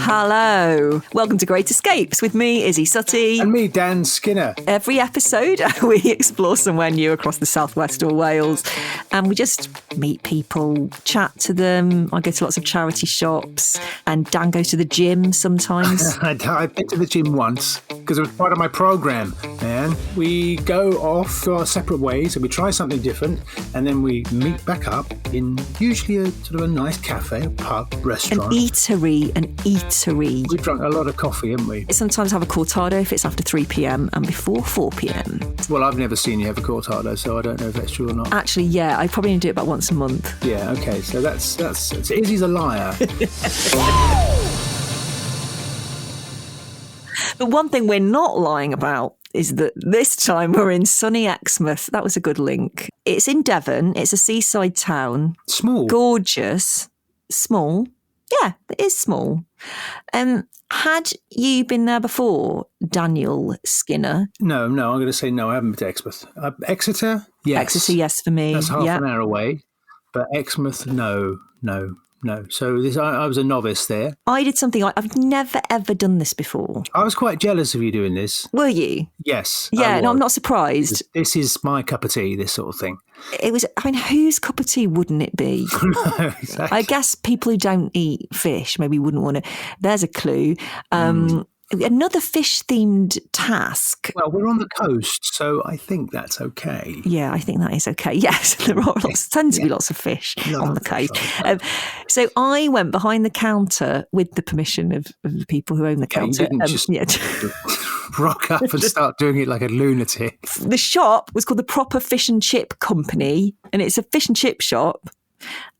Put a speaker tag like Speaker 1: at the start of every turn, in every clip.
Speaker 1: Hello. Welcome to Great Escapes with me, Izzy Suttie.
Speaker 2: And me, Dan Skinner.
Speaker 1: Every episode, we explore somewhere new across the southwest or Wales. And we just meet people, chat to them. I go to lots of charity shops. And Dan goes to the gym sometimes.
Speaker 2: I've been to the gym once because it was part of my programme. And we go off to our separate ways and we try something different. And then we meet back up in usually a sort of a nice cafe, a pub, restaurant.
Speaker 1: An eatery.
Speaker 2: We've drunk a lot of coffee, haven't we?
Speaker 1: Sometimes have a cortado if it's after 3 p.m. and before 4 p.m.
Speaker 2: Well, I've never seen you have a cortado, so I don't know if that's true or not.
Speaker 1: Actually, yeah, I probably only do it about once a month.
Speaker 2: Yeah, okay, so that's Izzy's a liar.
Speaker 1: But one thing we're not lying about is that this time we're in sunny Exmouth. That was a good link. It's in Devon. It's a seaside town.
Speaker 2: Small.
Speaker 1: Gorgeous. Small. Yeah, it is small. Had you been there before, Daniel Skinner?
Speaker 2: No, I'm going to say no, I haven't been to Exmouth. Exeter? Yes.
Speaker 1: Exeter, yes, for me.
Speaker 2: That's half an hour away. But Exmouth, no. So I was a novice there.
Speaker 1: I did something I've never, ever done this before.
Speaker 2: I was quite jealous of you doing this.
Speaker 1: Were you?
Speaker 2: Yes.
Speaker 1: Yeah, no, I'm not surprised.
Speaker 2: This is my cup of tea, this sort of thing.
Speaker 1: It was, whose cup of tea wouldn't it be?
Speaker 2: No, exactly.
Speaker 1: I guess people who don't eat fish maybe wouldn't want to. There's a clue. Another fish-themed task.
Speaker 2: Well, we're on the coast, so I think that's okay.
Speaker 1: Yeah, I think that is okay. Yes, there are tend to be lots of fish on the coast. So I went behind the counter with the permission of the people who own the counter.
Speaker 2: You didn't just rock up and start doing it like a lunatic.
Speaker 1: The shop was called the Proper Fish and Chip Company, and it's a fish and chip shop.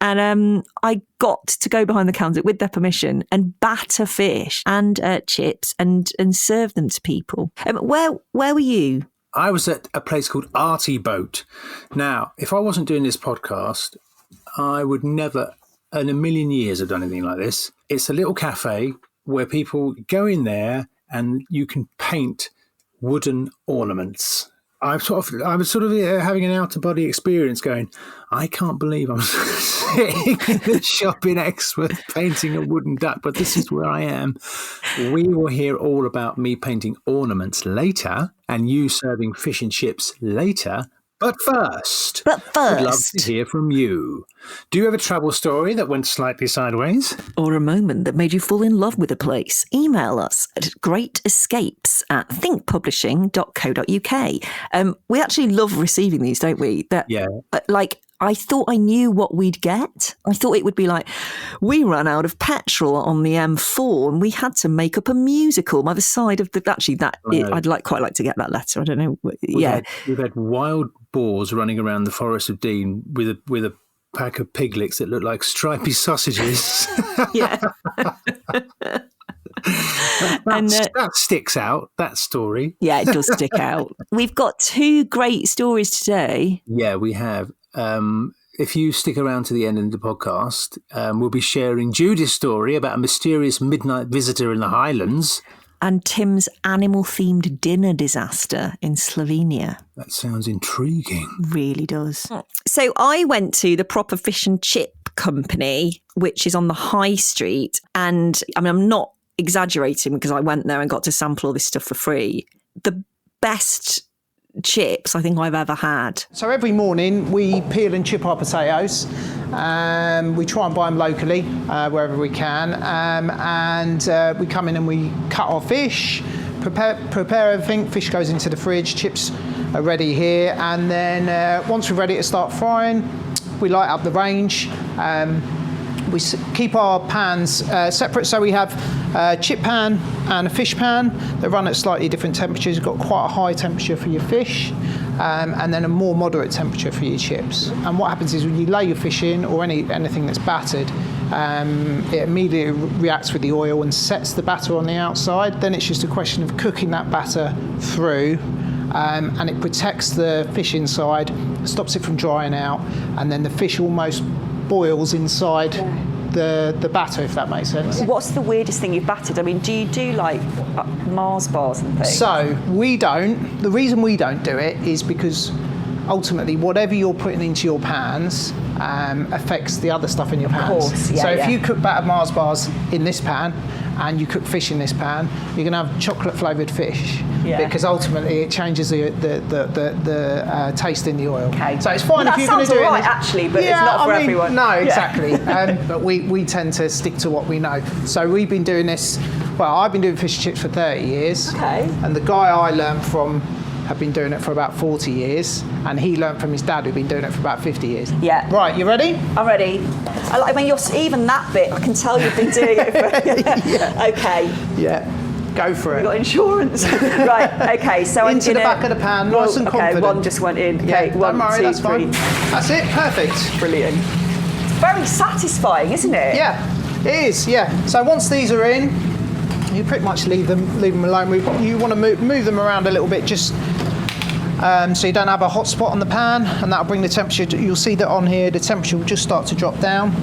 Speaker 1: And I got to go behind the counter with their permission and batter fish and chips and serve them to people. Where were you?
Speaker 2: I was at a place called Arty Boat. Now, if I wasn't doing this podcast, I would never in a million years have done anything like this. It's a little cafe where people go in there and you can paint wooden ornaments. I was sort of having an out-of-body experience going, I can't believe I'm sitting in the shop in Exmouth painting a wooden duck, but this is where I am. We will hear all about me painting ornaments later and you serving fish and chips later. But first, I'd love to hear from you. Do you have a travel story that went slightly sideways?
Speaker 1: Or a moment that made you fall in love with a place? Email us at greatescapes@thinkpublishing.co.uk. We actually love receiving these, don't we?
Speaker 2: Yeah.
Speaker 1: I thought I knew what we'd get. I thought it would be like, we ran out of petrol on the M4 and we had to make up a musical by the side of the... Actually, I'd quite like to get that letter. I don't know.
Speaker 2: We've had wild boars running around the Forest of Dean with a pack of piglets that look like stripy sausages.
Speaker 1: Yeah.
Speaker 2: That sticks out, that story.
Speaker 1: Yeah, it does stick out. We've got 2 great stories today.
Speaker 2: Yeah, we have. If you stick around to the end of the podcast, we'll be sharing Judy's story about a mysterious midnight visitor in the Highlands.
Speaker 1: And Tim's animal-themed dinner disaster in Slovenia.
Speaker 2: That sounds intriguing.
Speaker 1: Really does. So I went to the Proper Fish and Chip Company, which is on the High Street. And I'm not exaggerating because I went there and got to sample all this stuff for free. The best chips I think I've ever had.
Speaker 3: So every morning we peel and chip our potatoes. We try and buy them locally wherever we can, and we come in and we cut our fish, prepare everything. Fish goes into the fridge, chips are ready here, and then once we're ready to start frying, we light up the range. We keep our pans separate, so we have a chip pan and a fish pan. They run at slightly different temperatures. You've got quite a high temperature for your fish, and then a more moderate temperature for your chips. And what happens is when you lay your fish in, or anything that's battered, it immediately reacts with the oil and sets the batter on the outside. Then it's just a question of cooking that batter through, and it protects the fish inside, stops it from drying out, and then the fish almost boils inside the batter, if that makes sense.
Speaker 1: What's the weirdest thing you've battered? I mean, do you do like Mars bars and things?
Speaker 3: So we don't. The reason we don't do it is because ultimately, whatever you're putting into your pans affects the other stuff in your pans.
Speaker 1: Of course, yeah,
Speaker 3: so if
Speaker 1: yeah.
Speaker 3: you cook battered Mars bars in this pan and you cook fish in this pan, you're going to have chocolate flavoured fish.
Speaker 1: Yeah.
Speaker 3: Because ultimately it changes the taste in the oil.
Speaker 1: Okay.
Speaker 3: So it's fine
Speaker 1: Well,
Speaker 3: if you're going to do
Speaker 1: that sounds
Speaker 3: it.
Speaker 1: all right, actually, but it's not for everyone.
Speaker 3: No,
Speaker 1: Yeah.
Speaker 3: exactly. But we tend to stick to what we know. So we've been doing this. Well, I've been doing fish and chips for 30 years.
Speaker 1: Okay.
Speaker 3: And the guy I learned from had been doing it for about 40 years, and he learned from his dad who'd been doing it for about 50 years.
Speaker 1: Yeah.
Speaker 3: Right, you ready?
Speaker 1: I'm ready. I mean, you're even that bit. I can tell you've been doing it for.
Speaker 3: Yeah.
Speaker 1: Okay.
Speaker 3: Yeah. Go for
Speaker 1: We've got
Speaker 3: it.
Speaker 1: insurance. Right. Okay. So
Speaker 3: Into the back of the pan, nice and confident.
Speaker 1: Okay. One just went in. Okay.
Speaker 3: Yeah,
Speaker 1: One,
Speaker 3: don't worry,
Speaker 1: two,
Speaker 3: that's
Speaker 1: three.
Speaker 3: fine. That's it. Perfect.
Speaker 1: Brilliant. Very satisfying, isn't it?
Speaker 3: Yeah, it is. Yeah. So once these are in, you pretty much leave them alone. You want to move them around a little bit, just so you don't have a hot spot on the pan, and that'll bring the temperature. You'll see that on here, the temperature will just start to drop down.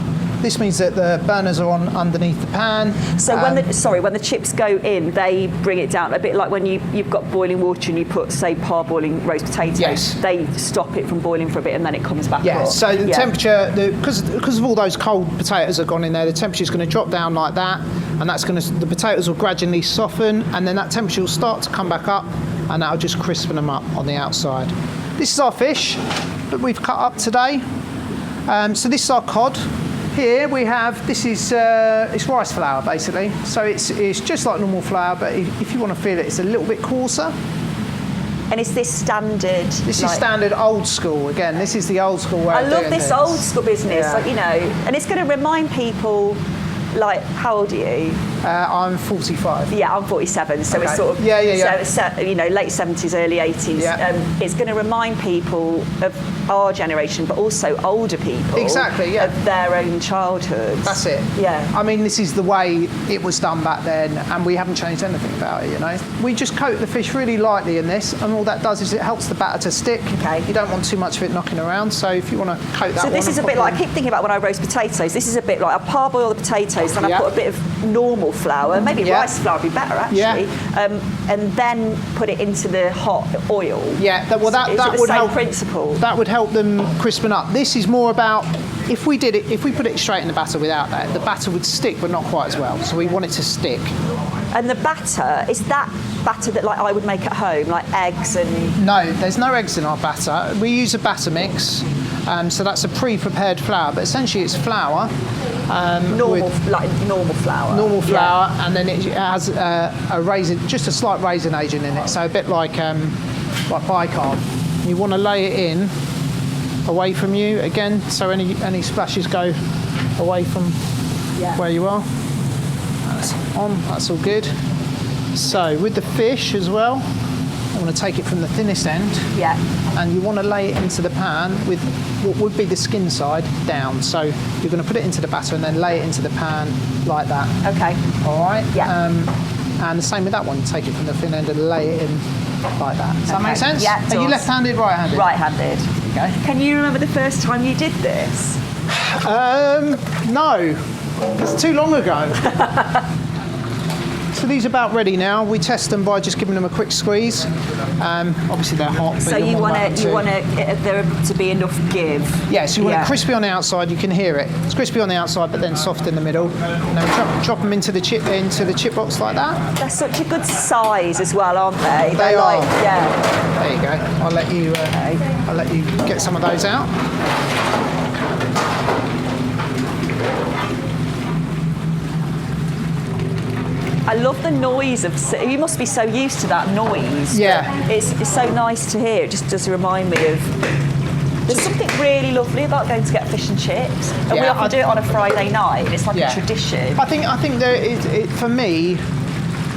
Speaker 3: This means that the burners are on underneath the pan.
Speaker 1: So when the chips go in, they bring it down a bit, like when you've got boiling water and you put, say, parboiling roast potatoes.
Speaker 3: Yes.
Speaker 1: They stop it from boiling for a bit and then it comes back
Speaker 3: Yeah,
Speaker 1: up.
Speaker 3: so the temperature, because of all those cold potatoes that have gone in there, the temperature is going to drop down like that, and the potatoes will gradually soften, and then that temperature will start to come back up, and that'll just crispen them up on the outside. This is our fish that we've cut up today. So this is our cod. Here we have, it's rice flour basically. So it's just like normal flour, but if you want to feel it, it's a little bit coarser.
Speaker 1: And is this standard?
Speaker 3: This is standard old school. Again, this is the old school way
Speaker 1: I
Speaker 3: of
Speaker 1: love
Speaker 3: doing
Speaker 1: this
Speaker 3: things.
Speaker 1: old school business,
Speaker 3: Yeah.
Speaker 1: like, you know, and it's going to remind people, like, how old are you?
Speaker 3: I'm 45.
Speaker 1: Yeah, I'm 47, so
Speaker 3: Okay.
Speaker 1: it's sort of
Speaker 3: Yeah.
Speaker 1: So, you know, late 70s, early 80s.
Speaker 3: Yeah.
Speaker 1: It's going to remind people of our generation, but also older people.
Speaker 3: Exactly, yeah.
Speaker 1: Of their own childhoods.
Speaker 3: That's it.
Speaker 1: Yeah.
Speaker 3: I mean, this is the way it was done back then, and we haven't changed anything about it, you know. We just coat the fish really lightly in this, and all that does is it helps the batter to stick.
Speaker 1: Okay.
Speaker 3: You don't want too much of it knocking around, so if you want to coat that
Speaker 1: So
Speaker 3: one
Speaker 1: this is a
Speaker 3: and
Speaker 1: bit
Speaker 3: pop
Speaker 1: like,
Speaker 3: it
Speaker 1: I keep thinking about when I roast potatoes, this is a bit like I parboil the potatoes, then I
Speaker 3: Yeah.
Speaker 1: put a bit of normal flour, maybe
Speaker 3: Yeah.
Speaker 1: rice flour would be better actually,
Speaker 3: Yeah.
Speaker 1: and then put it into the hot oil.
Speaker 3: Yeah, that
Speaker 1: Is it the
Speaker 3: would
Speaker 1: same
Speaker 3: help.
Speaker 1: principle?
Speaker 3: That would help them crispen up. This is more about if we put it straight in the batter without that, the batter would stick, but not quite as well. So we want it to stick.
Speaker 1: And the batter, is that batter that like I would make at home, like eggs and...
Speaker 3: No, there's no eggs in our batter. We use a batter mix, so that's a pre-prepared flour, but essentially it's flour.
Speaker 1: Normal flour.
Speaker 3: Normal flour, and then it has a raisin, just a slight raisin agent in it, so a bit like bicarb. You want to lay it in away from you again, so any splashes go away from where you are. That's on. That's all good. So with the fish as well, I want to take it from the thinnest end.
Speaker 1: Yeah.
Speaker 3: And you want to lay it into the pan with what would be the skin side down. So you're going to put it into the batter and then lay it into the pan like that.
Speaker 1: Okay.
Speaker 3: All right?
Speaker 1: Yeah.
Speaker 3: And the same with that one. Take it from the thin end and lay it in like that. Does that make sense?
Speaker 1: Yeah, it
Speaker 3: Are you
Speaker 1: does.
Speaker 3: left-handed, right-handed?
Speaker 1: Right-handed.
Speaker 3: Okay.
Speaker 1: Can you remember the first time you did this?
Speaker 3: No. It's too long ago. So these are about ready now. We test them by just giving them a quick squeeze. Obviously they're hot.
Speaker 1: So
Speaker 3: but
Speaker 1: you want
Speaker 3: to
Speaker 1: there to be enough give.
Speaker 3: Yeah, so you want it crispy on the outside. You can hear it. It's crispy on the outside, but then soft in the middle. And then drop them into the chip box like that.
Speaker 1: They're such a good size as well, aren't they?
Speaker 3: They are.
Speaker 1: Yeah.
Speaker 3: There you go. I'll let you get some of those out.
Speaker 1: I love the noise of. You must be so used to that noise.
Speaker 3: Yeah.
Speaker 1: It's so nice to hear. It just does remind me of. There's something really lovely about going to get fish and chips, and we often do it on a Friday night. It's like a tradition.
Speaker 3: I think there is, for me,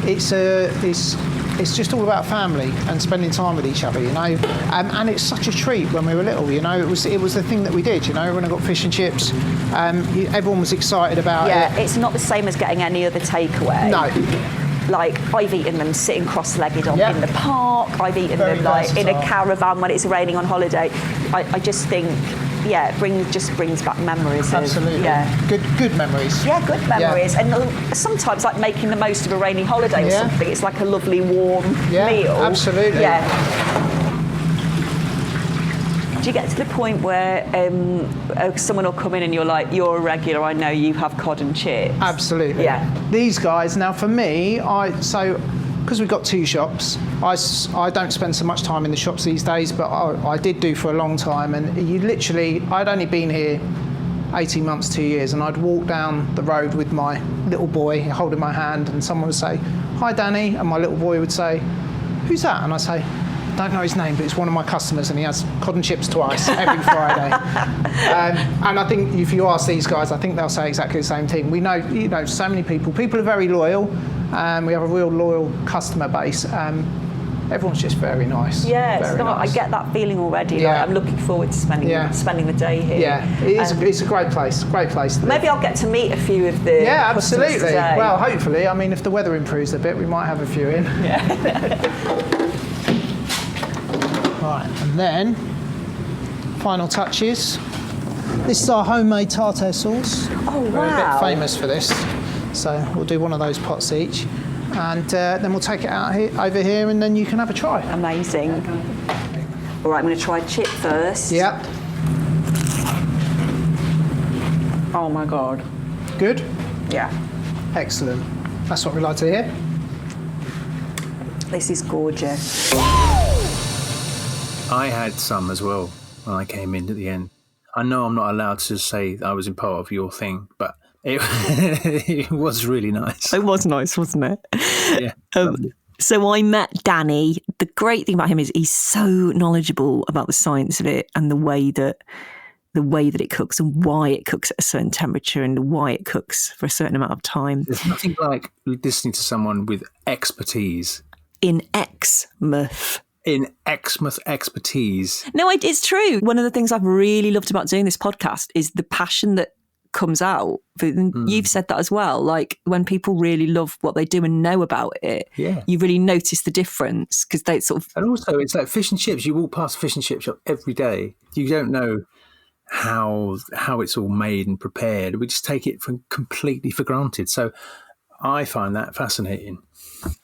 Speaker 3: it's just all about family and spending time with each other, you know. And it's such a treat when we were little, you know. It was the thing that we did, you know. When I got fish and chips, everyone was excited about it.
Speaker 1: Yeah, it's not the same as getting any other takeaway.
Speaker 3: No.
Speaker 1: Like, I've eaten them sitting cross-legged in the park. I've eaten them like in a caravan when it's raining on holiday. I just think, it just brings back memories.
Speaker 3: Absolutely. Good memories.
Speaker 1: Yeah, good memories. Yeah. And sometimes like making the most of a rainy holiday or something. It's like a lovely warm meal.
Speaker 3: Absolutely.
Speaker 1: Yeah. Do you get to the point where someone will come in and you're like, you're a regular, I know you have cod and chips?
Speaker 3: Absolutely.
Speaker 1: Yeah.
Speaker 3: These guys, now for me, because we've got 2 shops, I don't spend so much time in the shops these days, but I did do for a long time. And I'd only been here 18 months, 2 years, and I'd walk down the road with my little boy holding my hand, and someone would say, "Hi, Danny," and my little boy would say, "Who's that?" And I say, "I don't know his name, but it's one of my customers, and he has cod and chips twice every Friday." And I think if you ask these guys, I think they'll say exactly the same thing. We know, so many people. People are very loyal. We have a real loyal customer base. Everyone's just very nice.
Speaker 1: Yeah,
Speaker 3: very nice.
Speaker 1: I get that feeling already.
Speaker 3: Yeah.
Speaker 1: Like, I'm looking forward to spending the day here.
Speaker 3: Yeah, it's a great place. Great place to live.
Speaker 1: Maybe I'll get to meet a few of the customers
Speaker 3: absolutely.
Speaker 1: today.
Speaker 3: Well, hopefully. I mean, if the weather improves a bit, we might have a few in.
Speaker 1: Yeah.
Speaker 3: Right, and then final touches. This is our homemade tartare sauce.
Speaker 1: Oh, wow.
Speaker 3: We're a bit famous for this, so we'll do one of those pots each, and then we'll take it out over here, and then you can have a try.
Speaker 1: Amazing. All right, I'm going to try chip first.
Speaker 3: Yep.
Speaker 1: Oh my God.
Speaker 3: Good?
Speaker 1: Yeah.
Speaker 3: Excellent. That's what we like to hear.
Speaker 1: This is gorgeous.
Speaker 2: I had some as well when I came in at the end. I know I'm not allowed to say I was in part of your thing, but it was really nice.
Speaker 1: It was nice, wasn't it?
Speaker 2: Yeah.
Speaker 1: So I met Danny. The great thing about him is he's so knowledgeable about the science of it and the way that it cooks and why it cooks at a certain temperature and why it cooks for a certain amount of time.
Speaker 2: There's nothing like listening to someone with expertise.
Speaker 1: In Exmouth.
Speaker 2: In Exmouth expertise.
Speaker 1: No, it's true. One of the things I've really loved about doing this podcast is the passion that comes out. You've said that as well. Like when people really love what they do and know about it, you really notice the difference because they sort of. And
Speaker 2: also, it's like fish and chips. You walk past a fish and chip shop every day. You don't know how it's all made and prepared. We just take it completely for granted. So I find that fascinating.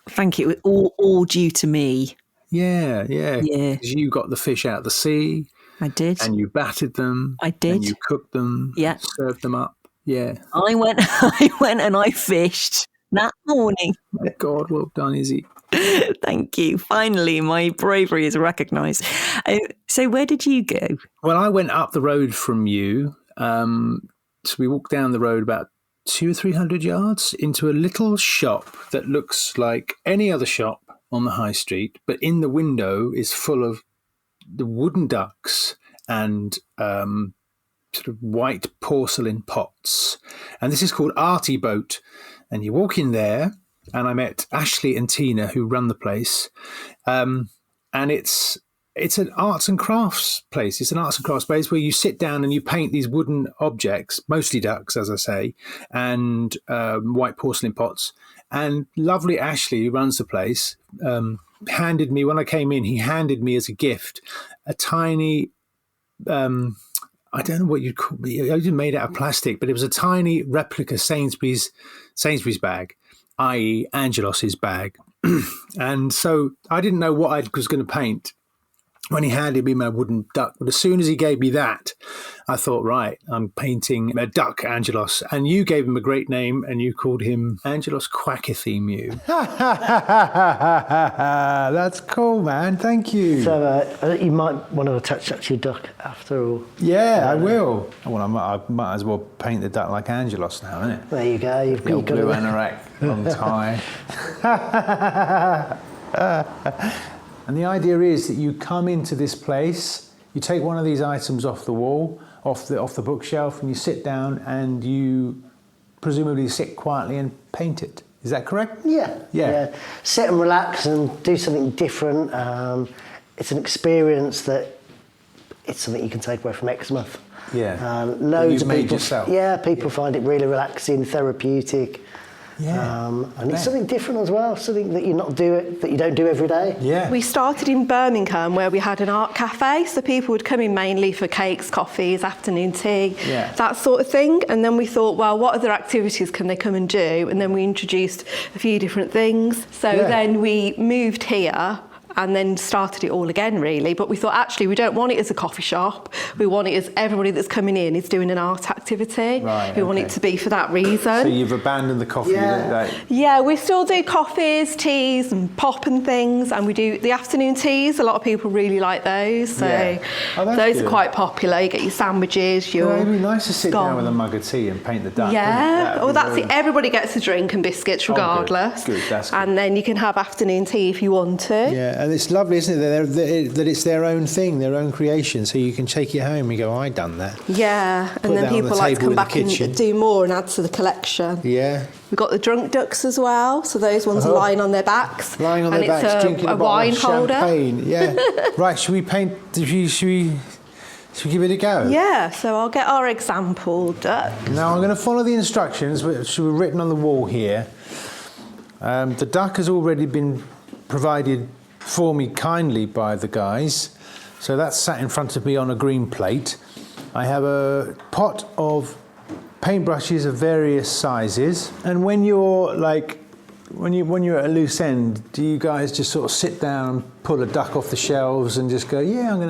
Speaker 1: Thank you. All due to me.
Speaker 2: Yeah. Because you got the fish out of the sea.
Speaker 1: I did.
Speaker 2: And you battered them.
Speaker 1: I did.
Speaker 2: And you cooked them.
Speaker 1: Yeah.
Speaker 2: Served them up. Yeah.
Speaker 1: I went and I fished that morning.
Speaker 2: My God, well done, Izzy.
Speaker 1: Thank you. Finally, my bravery is recognised. So where did you go?
Speaker 2: Well, I went up the road from you. So we walked down the road about 200 or 300 yards into a little shop that looks like any other shop on the high street, but in the window is full of the wooden ducks and sort of white porcelain pots. And this is called Arty Boat. And you walk in there, and I met Ashley and Tina, who run the place. And it's an arts and crafts place. It's an arts and crafts place where you sit down and you paint these wooden objects, mostly ducks, as I say, and white porcelain pots. And lovely Ashley, who runs the place, handed me, when I came in, he handed me as a gift a tiny, I don't know what you'd call it, it was made out of plastic, but it was a tiny replica Sainsbury's bag, i.e. Angelos's bag. And so I didn't know what I was going to paint when he handed me my wooden duck. But as soon as he gave me that, I thought, right, I'm painting a duck, Angelos. And you gave him a great name, and you called him Angelos Quackethemiou. That's cool, man. Thank you.
Speaker 4: So you might want to attach that to your duck after all.
Speaker 2: Yeah, I will. Well, I might as well paint the duck like Angelos now, innit?
Speaker 4: There you go. You've got
Speaker 2: blue anorak on tie. And the idea is that you come into this place, you take one of these items off the wall, off the bookshelf, and you sit down and you presumably sit quietly and paint it. Is that correct?
Speaker 4: Yeah. Sit and relax and do something different. It's an experience that it's something you can take away from Exmouth.
Speaker 2: Yeah.
Speaker 4: Loads of
Speaker 2: made
Speaker 4: people.
Speaker 2: Yourself.
Speaker 4: Yeah, people find it really relaxing, therapeutic.
Speaker 2: Yeah.
Speaker 4: And it's something different as well, something that you don't do every day.
Speaker 2: Yeah.
Speaker 5: We started in Birmingham where we had an art cafe, so people would come in mainly for cakes, coffees, afternoon tea, that sort of thing. And then we thought, well, what other activities can they come and do? And then we introduced a few different things. So then we moved here and then started it all again, really. But we thought, actually, we don't want it as a coffee shop. We want it as everybody that's coming in is doing an art activity.
Speaker 2: Right,
Speaker 5: we want it to be for that reason.
Speaker 2: So you've abandoned the coffee.
Speaker 5: Yeah, we still do coffees, teas and pop and things, and we do the afternoon teas. A lot of people really like those. So those are quite popular. You get your sandwiches,
Speaker 2: it'd be nice to sit down with a mug of tea and paint the duck.
Speaker 5: Yeah, well, that's it. Everybody gets a drink and biscuits regardless.
Speaker 2: Good. That's good.
Speaker 5: And then you can have afternoon tea if you want to.
Speaker 3: Yeah, and it's lovely, isn't it, that it's their own thing, their own creation, so you can take it home and go, I done that.
Speaker 5: Yeah, and then people like to come back and do more and add to the collection.
Speaker 3: Yeah.
Speaker 5: We've got the drunk ducks as well, so those ones are lying on their backs.
Speaker 3: Lying on their backs, drinking a
Speaker 5: wine holder.
Speaker 3: Champagne. Yeah. Right, should we give it a go?
Speaker 5: Yeah, so I'll get our example duck.
Speaker 3: Now I'm going to follow the instructions which were written on the wall here. The duck has already been provided for me kindly by the guys, so that's sat in front of me on a green plate. I have a pot of paintbrushes of various sizes, and when you're at a loose end, do you guys just sort of sit down and pull a duck off the shelves and just go, yeah, I'm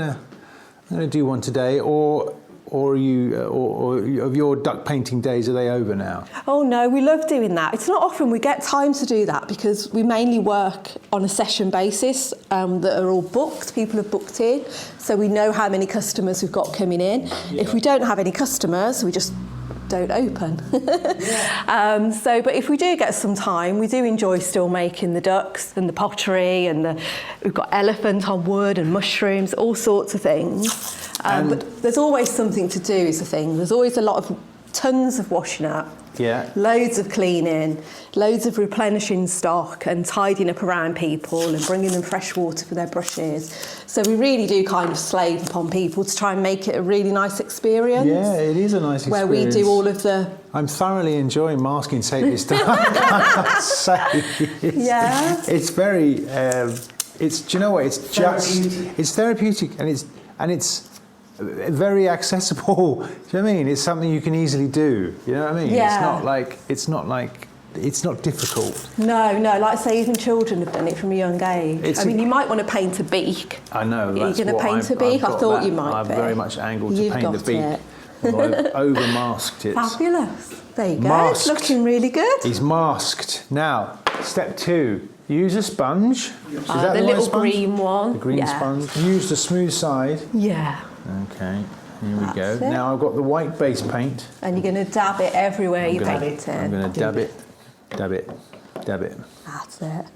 Speaker 3: gonna do one today, or of your duck painting days, are they over now?
Speaker 5: Oh no, we love doing that. It's not often we get time to do that because we mainly work on a session basis that are all booked. People have booked in, so we know how many customers we've got coming in. Yeah. If we don't have any customers, we just don't open. But if we do get some time, we do enjoy still making the ducks and the pottery, and we've got elephant on wood and mushrooms, all sorts of things. But there's always something to do is the thing. There's always tons of washing up.
Speaker 3: Yeah.
Speaker 5: Loads of cleaning, loads of replenishing stock and tidying up around people and bringing them fresh water for their brushes. So we really do kind of slave upon people to try and make it a really nice experience.
Speaker 3: Yeah, it is a nice experience.
Speaker 5: Where we do all of the...
Speaker 3: I'm thoroughly enjoying masking tape this time, I must say. It's very... do you know what? It's therapeutic and it's very accessible. Do you know what I mean? It's something you can easily do. You know what I mean?
Speaker 5: Yeah.
Speaker 3: It's not difficult.
Speaker 5: No, like I say, even children have done it from a young age. You might want to paint a beak.
Speaker 3: I know.
Speaker 5: Are you going to paint a beak? I thought you might
Speaker 3: I'm
Speaker 5: be.
Speaker 3: very much angled to paint the beak. I've over-masked it.
Speaker 5: Fabulous. There you go.
Speaker 3: Masked.
Speaker 5: It's looking really good.
Speaker 3: He's masked. Now, step 2. Use a sponge. Is that
Speaker 5: the little
Speaker 3: sponge?
Speaker 5: green one.
Speaker 3: The green sponge. Use the smooth side.
Speaker 5: Yeah.
Speaker 3: Okay, here we go.
Speaker 5: It.
Speaker 3: Now I've got the white base paint.
Speaker 5: And you're going to dab it everywhere you paint it.
Speaker 3: I'm going to dab it.
Speaker 5: That's it.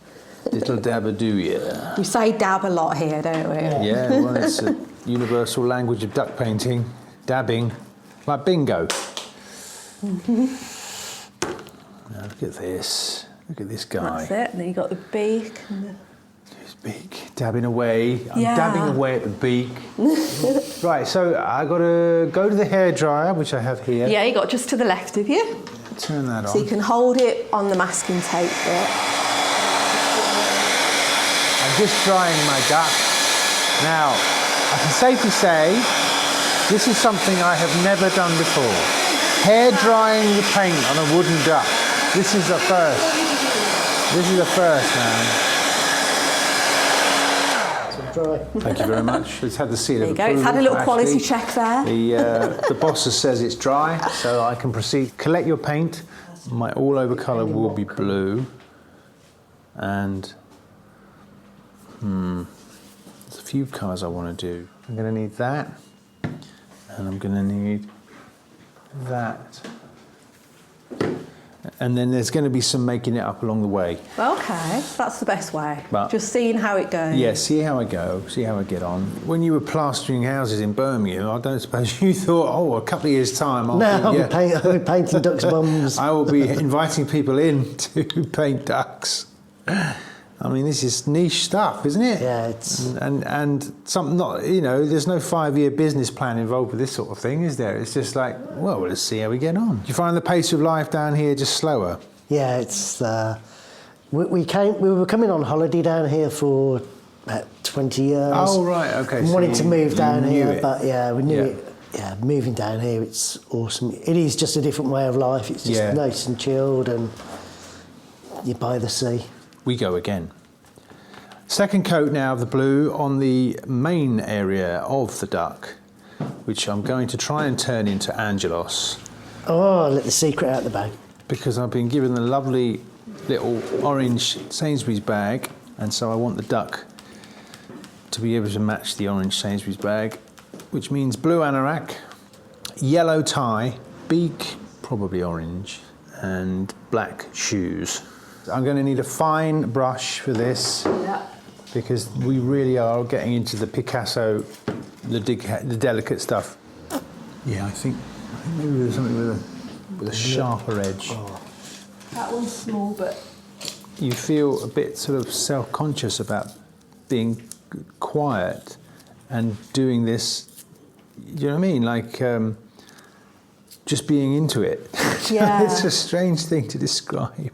Speaker 3: Little dab-a-doo, yeah.
Speaker 5: We say dab a lot here, don't we?
Speaker 3: Yeah, well, it's a universal language of duck painting. Dabbing, like bingo. Now look at this. Look at this guy.
Speaker 5: That's it. And then you got the beak. And
Speaker 3: his beak, dabbing away. I'm dabbing away at the beak. Right, so I got to go to the hairdryer, which I have here.
Speaker 5: Yeah, you got just to the left of you.
Speaker 3: Turn that on.
Speaker 5: So you can hold it on the masking tape bit.
Speaker 3: I'm just drying my duck. Now, I can safely say this is something I have never done before. Hair drying the paint on a wooden duck. This is a first. This is a first, man.
Speaker 4: Dry.
Speaker 3: Thank you very much. It's had the seal of approval.
Speaker 5: There you go. It's had a little quality check there.
Speaker 3: The boss says it's dry, so I can proceed. Collect your paint. My all-over colour will be blue. And there's a few colours I want to do. I'm going to need that, and I'm going to need that. And then there's going to be some making it up along the way.
Speaker 5: Okay, that's the best way.
Speaker 3: But
Speaker 5: just seeing how it goes.
Speaker 3: Yeah, see how I go, see how I get on. When you were plastering houses in Birmingham, I don't suppose you thought, a couple of years' time...
Speaker 4: I'll be painting ducks' bums.
Speaker 3: I will be inviting people in to paint ducks. I mean, this is niche stuff, isn't it?
Speaker 4: Yeah, it's...
Speaker 3: And something not, there's no 5-year business plan involved with this sort of thing, is there? It's just like, well, let's see how we get on. Do you find the pace of life down here just slower?
Speaker 4: Yeah, it's... we were coming on holiday down here for about 20 years.
Speaker 3: Oh, right, okay.
Speaker 4: So wanted to move down here,
Speaker 3: but
Speaker 4: we knew it. Yeah, moving down here, it's awesome. It is just a different way of life. It's just nice and chilled, and you're by the sea.
Speaker 3: We go again.
Speaker 2: Second coat now of the blue on the main area of the duck, which I'm going to try and turn into Angelos.
Speaker 4: Oh, let the secret out the bag.
Speaker 2: Because I've been given the lovely little orange Sainsbury's bag, and so I want the duck to be able to match the orange Sainsbury's bag, which means blue anorak, yellow tie, beak, probably orange, and black shoes. I'm going to need a fine brush for this, because we really are getting into the Picasso, the delicate stuff. Yeah, I think maybe there's something with a sharper edge.
Speaker 5: Oh. That one's small, but...
Speaker 2: You feel a bit sort of self-conscious about being quiet and doing this, you know what I mean? Like, just being into it.
Speaker 5: Yeah.
Speaker 2: It's a strange thing to describe.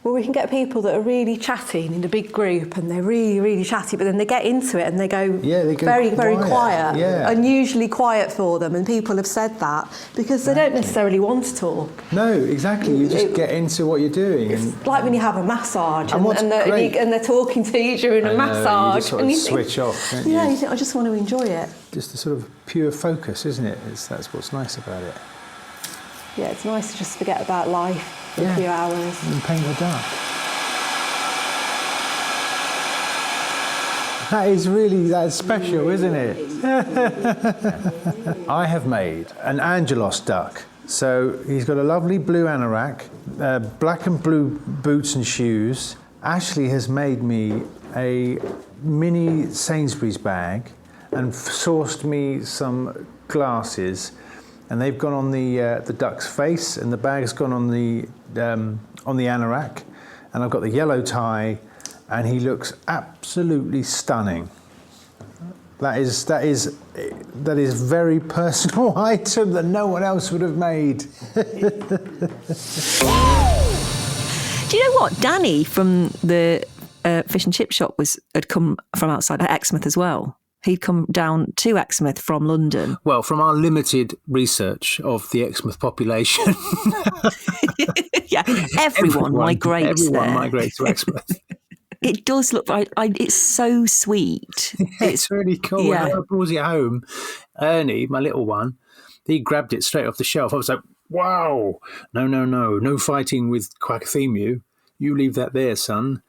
Speaker 5: Well, we can get people that are really chatty in a big group, and they're really, really chatty, but then they get into it and they go, very, very quiet.
Speaker 2: Yeah.
Speaker 5: Unusually quiet for them, and people have said that because they don't necessarily want to talk.
Speaker 2: No, exactly. You just get into what you're doing.
Speaker 5: It's like when you have a massage
Speaker 2: and
Speaker 5: they're talking to you during a massage.
Speaker 2: You just sort of switch off, don't you?
Speaker 5: Yeah, you think, I just want to enjoy it.
Speaker 2: Just a sort of pure focus, isn't it? That's what's nice about it.
Speaker 5: Yeah, it's nice to just forget about life for a few hours.
Speaker 2: And paint the duck. That's special, isn't it? I have made an Angelos duck. So he's got a lovely blue anorak, black and blue boots and shoes. Ashley has made me a mini Sainsbury's bag and sourced me some glasses. And they've gone on the duck's face, and the bag's gone on the anorak, and I've got the yellow tie, and he looks absolutely stunning. That is very personal item that no one else would have made.
Speaker 1: Do you know what? Danny from the fish and chip shop had come from outside Exmouth as well. He'd come down to Exmouth from London.
Speaker 2: Well, from our limited research of the Exmouth population.
Speaker 1: Yeah, everyone migrates there.
Speaker 2: Everyone migrates to Exmouth.
Speaker 1: It does look right. It's so sweet.
Speaker 2: It's really cool.
Speaker 1: Yeah.
Speaker 2: When I brought it home, Ernie, my little one, he grabbed it straight off the shelf. I was like, wow, no fighting with Quackers. You leave that there, son.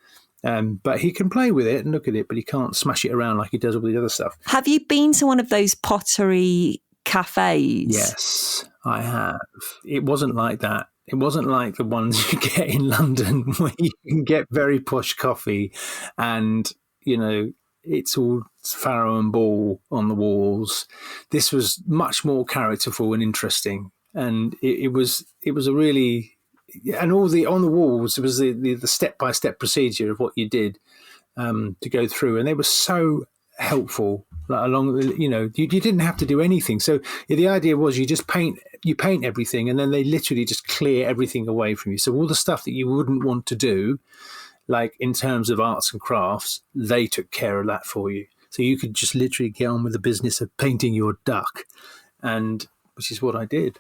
Speaker 2: But he can play with it and look at it, but he can't smash it around like he does all the other stuff.
Speaker 1: Have you been to one of those pottery cafes?
Speaker 2: Yes, I have. It wasn't like that. It wasn't like the ones you get in London where you can get very posh coffee and, you know, it's all farrow and ball on the walls. This was much more characterful and interesting. And it was a really... And on the walls, it was the step-by-step procedure of what you did to go through. And they were so helpful you didn't have to do anything. So the idea was you paint everything, and then they literally just clear everything away from you. So all the stuff that you wouldn't want to do, like in terms of arts and crafts, they took care of that for you. So you could just literally get on with the business of painting your duck, and which is what I did.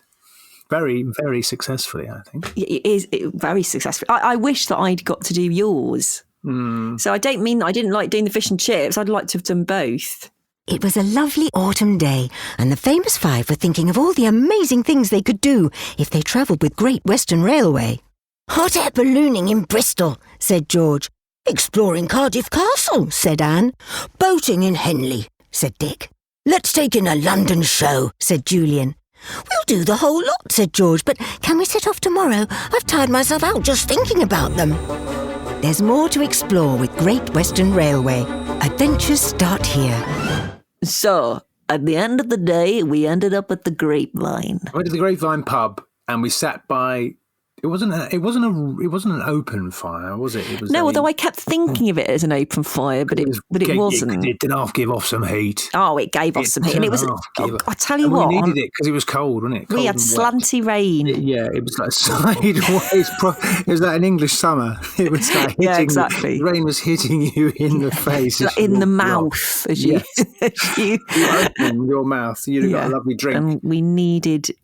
Speaker 2: Very, very successfully, I think.
Speaker 1: It is very successful. I wish that I'd got to do yours. So I don't mean that I didn't like doing the fish and chips. I'd like to have done both.
Speaker 6: It was a lovely autumn day, and the famous five were thinking of all the amazing things they could do if they travelled with Great Western Railway. Hot air ballooning in Bristol, said George. Exploring Cardiff Castle, said Anne. Boating in Henley, said Dick. Let's take in a London show, said Julian. We'll do the whole lot, said George, but can we set off tomorrow? I've tired myself out just thinking about them. There's more to explore with Great Western Railway. Adventures start here.
Speaker 1: So, at the end of the day, we ended up at the Grapevine.
Speaker 2: I went to the Grapevine pub and we sat by... It wasn't an open fire, was it?
Speaker 1: Although I kept thinking of it as an open fire, but it wasn't.
Speaker 2: It did half give off some heat.
Speaker 1: Oh, it gave off some heat, and it was. I tell you what,
Speaker 2: we needed it because it was cold, wasn't it?
Speaker 1: We had slanty rain.
Speaker 2: It was like sideways. It was like an English summer. It was like hitting,
Speaker 1: exactly.
Speaker 2: The rain was hitting you in the face,
Speaker 1: in the mouth, as you
Speaker 2: opened your mouth. You'd got a lovely drink,
Speaker 1: and we needed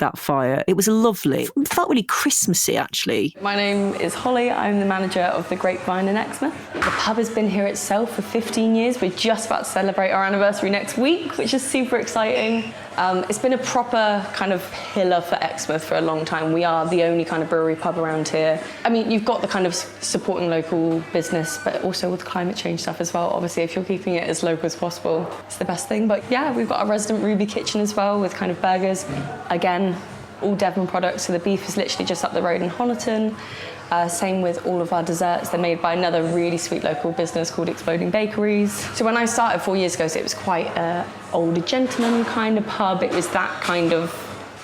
Speaker 1: that fire. It was lovely. It felt really crisp Christmassy, actually.
Speaker 7: My name is Holly. I'm the manager of the Grapevine in Exmouth. The pub has been here itself for 15 years. We're just about to celebrate our anniversary next week, which is super exciting. It's been a proper kind of pillar for Exmouth for a long time. We are the only kind of brewery pub around here. I mean, you've got the kind of supporting local business, but also with climate change stuff as well. Obviously, if you're keeping it as local as possible, it's the best thing. But yeah, we've got a resident Ruby kitchen as well with kind of burgers. Again, all Devon products, so the beef is literally just up the road in Honiton. Same with all of our desserts. They're made by another really sweet local business called Exploding Bakeries. So when I started 4 years ago, so it was quite an older gentleman kind of pub. It was that kind of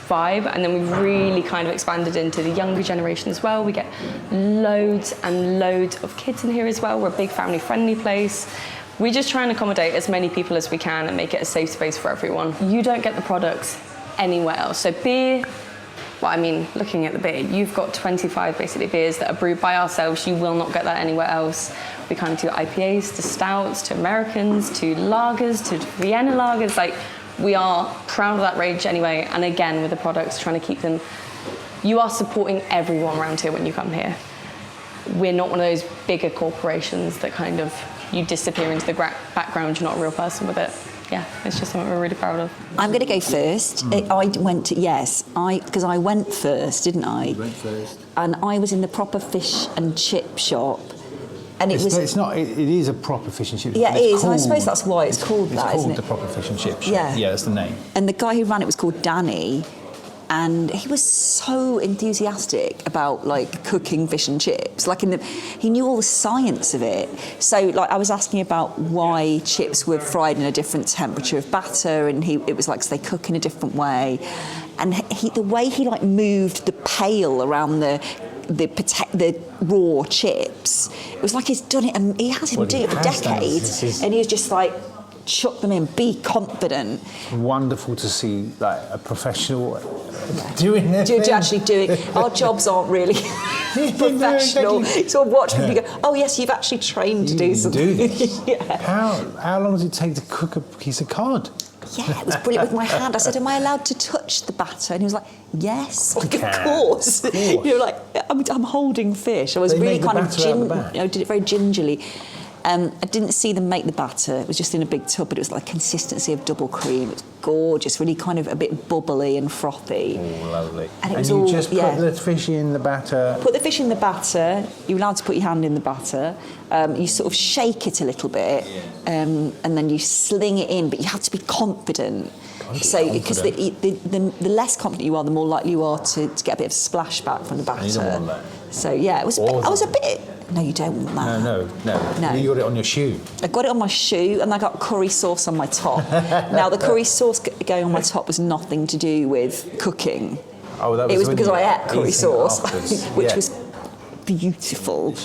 Speaker 7: vibe, and then we've really kind of expanded into the younger generation as well. We get loads and loads of kids in here as well. We're a big family-friendly place. We just try and accommodate as many people as we can and make it a safe space for everyone. You don't get the products anywhere else. So beer, well, I mean, looking at the beer, you've got 25 basically beers that are brewed by ourselves. You will not get that anywhere else. We kind of do IPAs to stouts, to Americans, to lagers, to Vienna lagers. Like, we are proud of that range anyway. And again, with the products, trying to keep them, you are supporting everyone around here when you come here. We're not one of those bigger corporations that kind of, you disappear into the background, you're not a real person with it. Yeah, it's just something we're really proud of.
Speaker 8: I'm going to go first. I went to, because I went first, didn't I?
Speaker 2: You went first.
Speaker 8: And I was in the proper fish and chip shop. And it
Speaker 2: is a proper fish and chip shop.
Speaker 8: Yeah, it is. And I suppose that's why it's called that, isn't it?
Speaker 2: It's called the proper fish and chip shop.
Speaker 8: Yeah,
Speaker 2: that's the name.
Speaker 8: And the guy who ran it was called Danny. And he was so enthusiastic about like cooking fish and chips. He knew all the science of it. So like I was asking about why chips were fried in a different temperature of batter, and it was like, so they cook in a different way. And the way he like moved the pail around the raw chips, it was like he's done it, and he has been doing it for decades. And he was just like, chuck them in, be confident.
Speaker 2: It's wonderful to see like a professional doing it.
Speaker 8: To actually do it. Our jobs aren't really professional. So I watch people go, oh yes, you've actually trained to do something.
Speaker 2: Do this.
Speaker 8: Yeah.
Speaker 2: How long does it take to cook a piece of cod?
Speaker 8: Yeah, it was brilliant with my hand. I said, am I allowed to touch the batter? And he was like, yes, like, of course. You know, like, I'm holding fish. I was really kind of, did it very gingerly. I didn't see them make the batter. It was just in a big tub, but it was like consistency of double cream. It was gorgeous, really kind of a bit bubbly and frothy.
Speaker 2: Oh, lovely.
Speaker 8: And it was
Speaker 2: you just put the fish in the batter?
Speaker 8: Put the fish in the batter. You're allowed to put your hand in the batter. You sort of shake it a little bit, and then you sling it in, but you have to be confident. So, because the less confident you are, the more likely you are to get a bit of splashback from the batter.
Speaker 2: You don't want that.
Speaker 8: So yeah, it was. I was a bit. No, you don't want that.
Speaker 2: No. You got it on your shoe.
Speaker 8: I got it on my shoe, and I got curry sauce on my top. Now, the curry sauce going on my top was nothing to do with cooking.
Speaker 2: Oh, that was
Speaker 8: it was because I ate curry sauce, which was beautiful.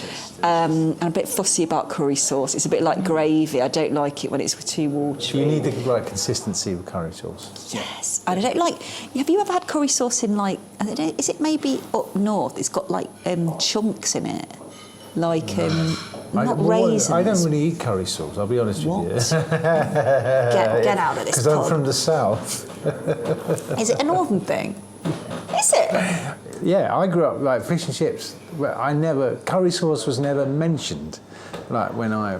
Speaker 8: And a bit fussy about curry sauce. It's a bit like gravy. I don't like it when it's too watery.
Speaker 2: You need the right consistency with curry sauce.
Speaker 8: Yes. And I don't like... Have you ever had curry sauce in, like... Is it maybe up north? It's got, like, chunks in it. Like, not raisins.
Speaker 2: I don't really eat curry sauce, I'll be honest with you.
Speaker 8: Get out of this
Speaker 2: because I'm from the south.
Speaker 8: Is it a northern thing? Is it?
Speaker 2: Yeah, I grew up like fish and chips. Curry sauce was never mentioned. Like when I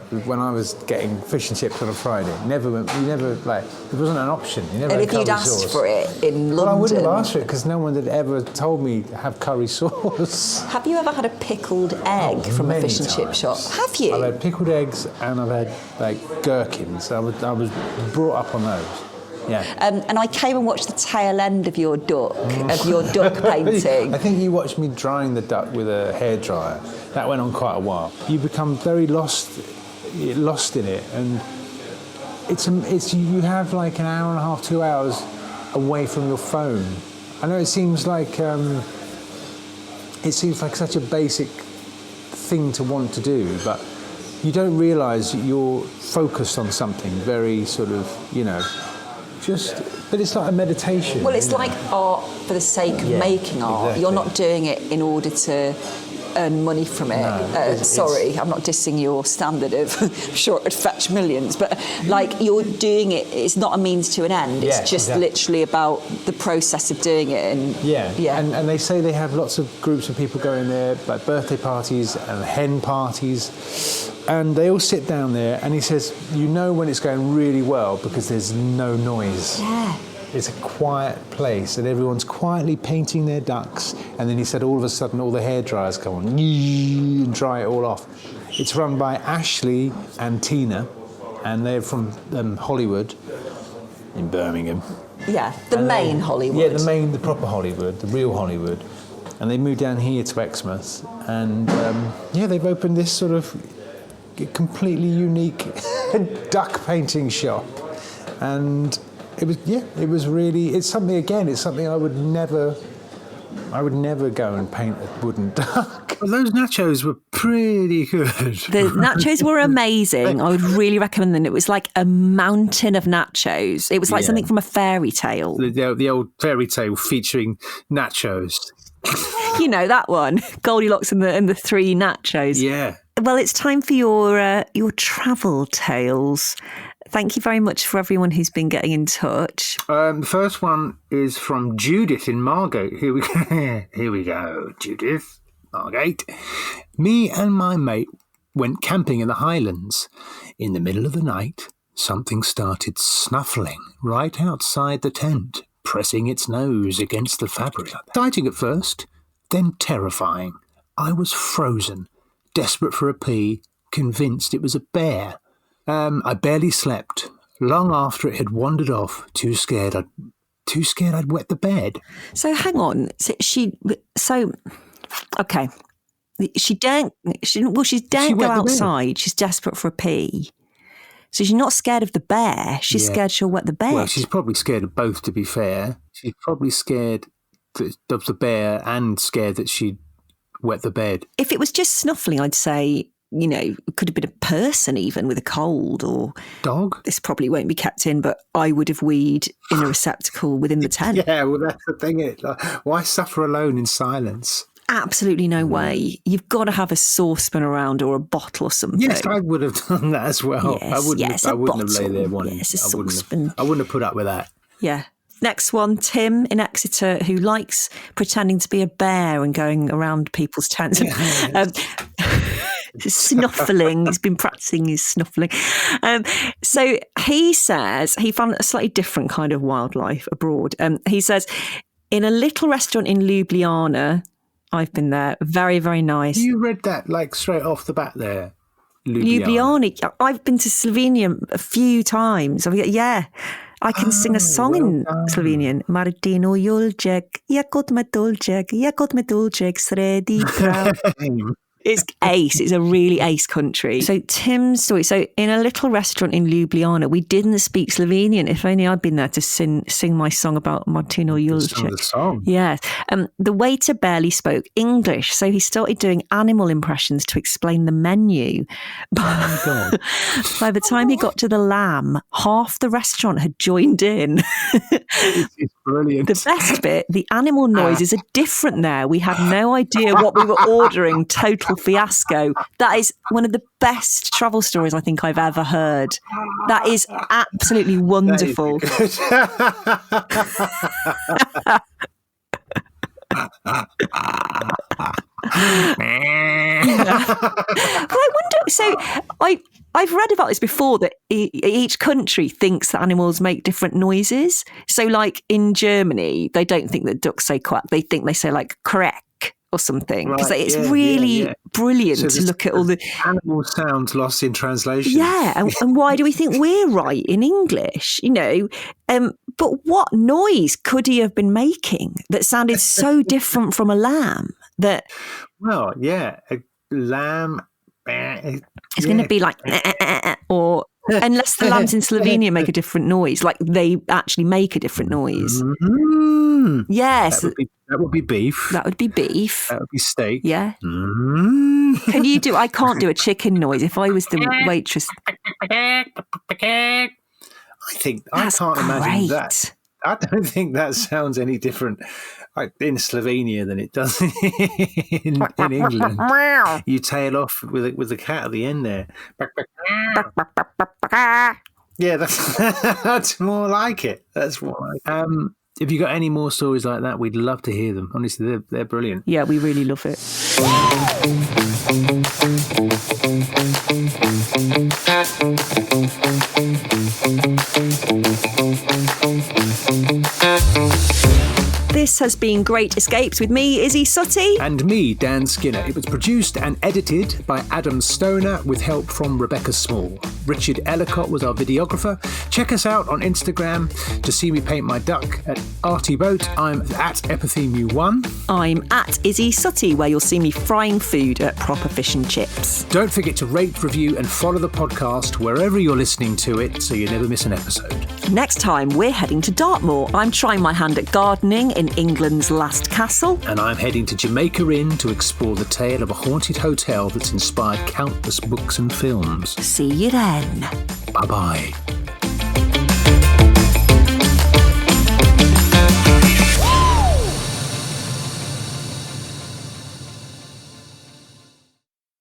Speaker 2: was getting fish and chips on a Friday, it wasn't an option. You never
Speaker 8: and
Speaker 2: had
Speaker 8: if you'd
Speaker 2: asked
Speaker 8: for it in London,
Speaker 2: well, I wouldn't have asked for it because no one had ever told me to have curry sauce.
Speaker 8: Have you ever had a pickled egg from a fish and chip shop? Have you?
Speaker 2: I've had pickled eggs and I've had like gherkins. I was brought up on those. Yeah.
Speaker 8: And I came and watched the tail end of your duck painting.
Speaker 2: I think you watched me drying the duck with a hairdryer. That went on quite a while. You become very lost in it, and it's you have like an hour and a half, 2 hours away from your phone. I know it seems like such a basic thing to want to do, but you don't realise you're focused on something very sort of, but it's like a meditation.
Speaker 8: Well, it's like art for the sake of making art.
Speaker 2: Exactly.
Speaker 8: You're not doing it in order to earn money from it. Sorry, I'm not dissing your standard of I'm sure it'd fetch millions, but like you're doing it, it's not a means to an end. It's just literally about the process of doing it. And
Speaker 2: And they say they have lots of groups of people going there, like birthday parties and hen parties, and they all sit down there, and he says, you know when it's going really well because there's no noise.
Speaker 8: Yeah.
Speaker 2: It's a quiet place and everyone's quietly painting their ducks, and then he said all of a sudden all the hairdryers come on and dry it all off. It's run by Ashley and Tina, and they're from Hollywood in Birmingham.
Speaker 8: Yeah, the main Hollywood.
Speaker 2: Yeah, the proper Hollywood, the real Hollywood. And they moved down here to Exmouth, and they've opened this sort of completely unique duck painting shop, and it's something I would never go and paint a wooden duck.
Speaker 9: Well, those nachos were pretty good.
Speaker 1: The nachos were amazing. I would really recommend them. It was like a mountain of nachos. It was like something from a fairy tale.
Speaker 9: The old fairy tale featuring nachos.
Speaker 1: You know that one, Goldilocks and the three nachos.
Speaker 9: Yeah.
Speaker 1: Well, it's time for your travel tales. Thank you very much for everyone who's been getting in touch.
Speaker 9: The first one is from Judith in Margate. Here we go. Here we go, Judith, Margate. Me and my mate went camping in the Highlands. In the middle of the night, something started snuffling right outside the tent, pressing its nose against the fabric. Exciting at first, then terrifying. I was frozen, desperate for a pee, convinced it was a bear. I barely slept. Long after it had wandered off, too scared I'd wet the bed.
Speaker 1: So hang on. Okay. She daren't go outside. She's desperate for a pee. So she's not scared of the bear. She's scared she'll wet the bed.
Speaker 9: Well, she's probably scared of both, to be fair. She's probably scared of the bear and scared that she'd wet the bed.
Speaker 1: If it was just snuffling, I'd say, you know, it could have been a person even with a cold or...
Speaker 9: Dog?
Speaker 1: This probably won't be kept in, but I would have weed in a receptacle within the tent.
Speaker 9: Yeah, well, that's the thing. Why suffer alone in silence?
Speaker 1: Absolutely no way. You've got to have a saucepan around or a bottle or something.
Speaker 9: Yes, I would have done that as well.
Speaker 1: Yes,
Speaker 9: I wouldn't have laid there wanting.
Speaker 1: Yes, a saucepan.
Speaker 9: I wouldn't have put up with that.
Speaker 1: Yeah. Next one, Tim in Exeter, who likes pretending to be a bear and going around people's tents. Snuffling. He's been practicing his snuffling. So he says he found a slightly different kind of wildlife abroad. He says, in a little restaurant in Ljubljana, I've been there, very, very nice.
Speaker 9: You read that like straight off the bat there.
Speaker 1: Ljubljana. I've been to Slovenia a few times. I can sing a song in Slovenian. Martino Julček, Jakot Metulček, Sredi Prav. It's ace. It's a really ace country. So Tim's story. So in a little restaurant in Ljubljana, we didn't speak Slovenian. If only I'd been there to sing my song about Martino Julček.
Speaker 9: The song.
Speaker 1: Yes. The waiter barely spoke English, so he started doing animal impressions to explain the menu.
Speaker 9: Oh my God.
Speaker 1: By the time he got to the lamb, half the restaurant had joined in.
Speaker 9: It's brilliant.
Speaker 1: The best bit, the animal noises are different there. We had no idea what we were ordering. Total fiasco. That is one of the best travel stories I think I've ever heard. That is absolutely wonderful. But I wonder, so I've read about this before, that each country thinks that animals make different noises. So like in Germany, they don't think that ducks say quack. They think they say like crack or something. Because it's really brilliant to look at all the
Speaker 9: animal sounds lost in translation.
Speaker 1: Yeah, and why do we think we're right in English? You know, but what noise could he have been making that sounded so different from a lamb? That
Speaker 9: a lamb.
Speaker 1: It's going to be like, or unless the lambs in Slovenia make a different noise, like they actually make a different noise.
Speaker 9: Mm-hmm.
Speaker 1: Yes.
Speaker 9: That would be beef.
Speaker 1: That would be beef.
Speaker 9: That would be steak.
Speaker 1: Yeah.
Speaker 9: Mm-hmm.
Speaker 1: Can you do, I can't do a chicken noise. If I was the waitress.
Speaker 9: I can't imagine that. I don't think that sounds any different
Speaker 2: like in Slovenia than it does in England. You tail off with a cat at the end there. Yeah, that's more like it. That's more like it. If you got any more stories like that, we'd love to hear them. Honestly, they're brilliant.
Speaker 1: Yeah, we really love it. This has been Great Escapes with me, Izzy Suttie.
Speaker 2: And me, Dan Skinner. It was produced and edited by Adam Stoner with help from Rebecca Small. Richard Ellicott was our videographer. Check us out on Instagram to see me paint my duck at Arty Boat. I'm at Epithemiou1.
Speaker 1: I'm at Izzy Suttie, where you'll see me frying food at Proper Fish and Chips.
Speaker 2: Don't forget to rate, review and follow the podcast wherever you're listening to it so you never miss an episode.
Speaker 1: Next time, we're heading to Dartmoor. I'm trying my hand at gardening in England's last castle.
Speaker 2: And I'm heading to Jamaica Inn to explore the tale of a haunted hotel that's inspired countless books and films.
Speaker 1: See you then.
Speaker 2: Bye-bye.